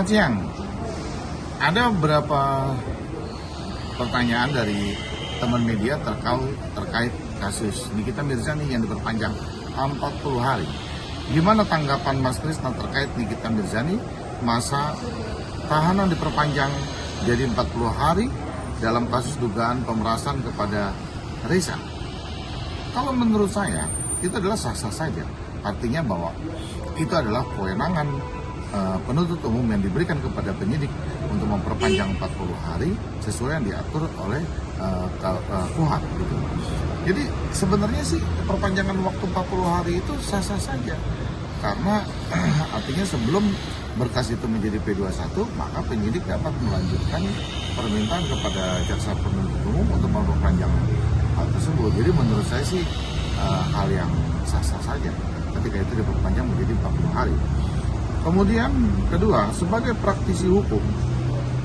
Selamat siang. Ada beberapa pertanyaan dari teman media terkait kasus Nikita Mirzani yang diperpanjang 40 hari. Gimana tanggapan Mas Krisna terkait Nikita Mirzani? Masa tahanan diperpanjang jadi 40 hari dalam kasus dugaan pemerasan kepada Reza. Kalau menurut saya, itu adalah sah-sah saja. Artinya bahwa itu adalah kewenangan penuntut umum yang diberikan kepada penyidik untuk memperpanjang 40 hari sesuai yang diatur oleh KUHP gitu. Jadi sebenarnya sih perpanjangan waktu 40 hari itu sah-sah saja. Karena artinya sebelum berkas itu menjadi P21, maka penyidik dapat melanjutkan permintaan kepada jaksa penuntut umum untuk memperpanjang hal tersebut. Jadi menurut saya sih hal yang sah-sah saja ketika itu diperpanjang menjadi 40 hari. Kemudian kedua, sebagai praktisi hukum,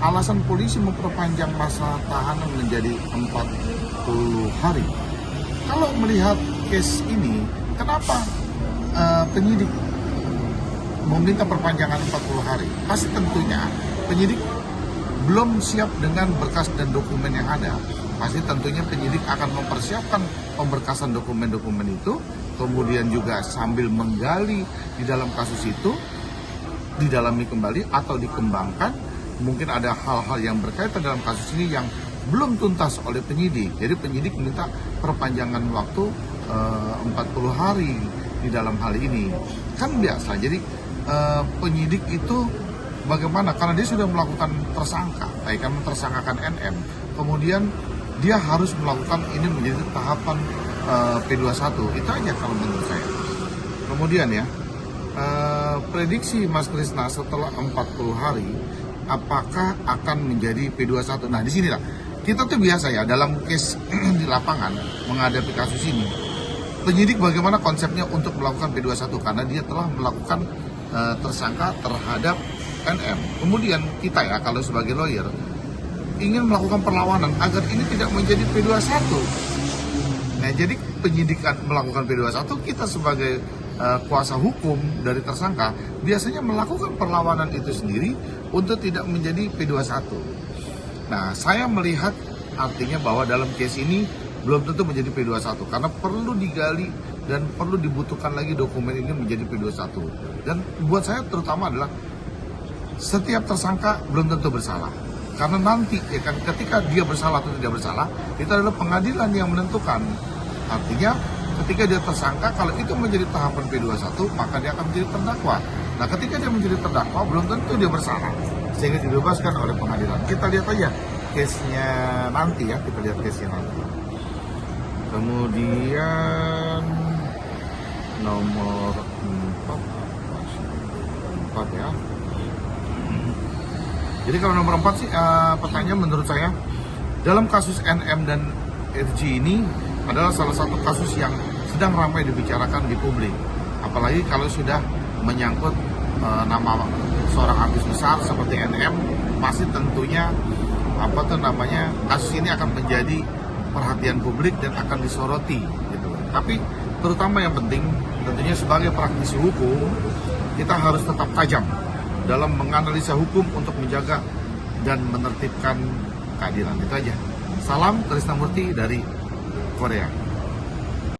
alasan polisi memperpanjang masa tahanan menjadi 40 hari. Kalau melihat case ini, kenapa penyidik meminta perpanjangan 40 hari? Pasti tentunya penyidik belum siap dengan berkas dan dokumen yang ada. Pasti tentunya penyidik akan mempersiapkan pemberkasan dokumen-dokumen itu, kemudian juga sambil menggali di dalam kasus itu, didalami kembali atau dikembangkan. Mungkin ada hal-hal yang berkaitan dalam kasus ini yang belum tuntas oleh penyidik. Jadi penyidik minta perpanjangan waktu 40 hari di dalam hal ini. Kan biasa, jadi penyidik itu bagaimana? Karena dia sudah melakukan tersangka, kan mentersangkakan NM. Kemudian dia harus melakukan ini menjadi tahapan P21. Itu aja kalau menurut saya. Kemudian ya, prediksi Mas Krisna setelah 40 hari apakah akan menjadi P21? Nah, di sinilah kita tuh biasa ya dalam case di lapangan menghadapi kasus ini. Penyidik bagaimana konsepnya untuk melakukan P21 karena dia telah melakukan tersangka terhadap NM. Kemudian kita ya kalau sebagai lawyer ingin melakukan perlawanan agar ini tidak menjadi P21. Nah, jadi penyidikan melakukan P21, kita sebagai kuasa hukum dari tersangka biasanya melakukan perlawanan itu sendiri untuk tidak menjadi P21. Nah, saya melihat artinya bahwa dalam case ini belum tentu menjadi P21 karena perlu digali dan perlu dibutuhkan lagi dokumen ini menjadi P21. Dan buat saya terutama adalah setiap tersangka belum tentu bersalah. Karena nanti ya kan ketika dia bersalah atau tidak bersalah, itu adalah pengadilan yang menentukan. Artinya ketika dia tersangka, kalau itu menjadi tahapan P21, maka dia akan menjadi terdakwa. Nah, ketika dia menjadi terdakwa, belum tentu dia bersalah, sehingga dibebaskan oleh pengadilan. Kita lihat aja case-nya nanti ya, kita lihat case-nya nanti. Kemudian nomor 4 ya. Jadi kalau nomor 4 sih pertanyaan menurut saya, dalam kasus NM dan RG ini adalah salah satu kasus yang sedang ramai dibicarakan di publik. Apalagi kalau sudah menyangkut nama seorang artis besar seperti NM, pasti tentunya kasus ini akan menjadi perhatian publik dan akan disoroti gitu. Tapi terutama yang penting tentunya sebagai praktisi hukum kita harus tetap tajam dalam menganalisa hukum untuk menjaga dan menertibkan keadilan. Itu aja. Salam Krisnamurti dari Korea.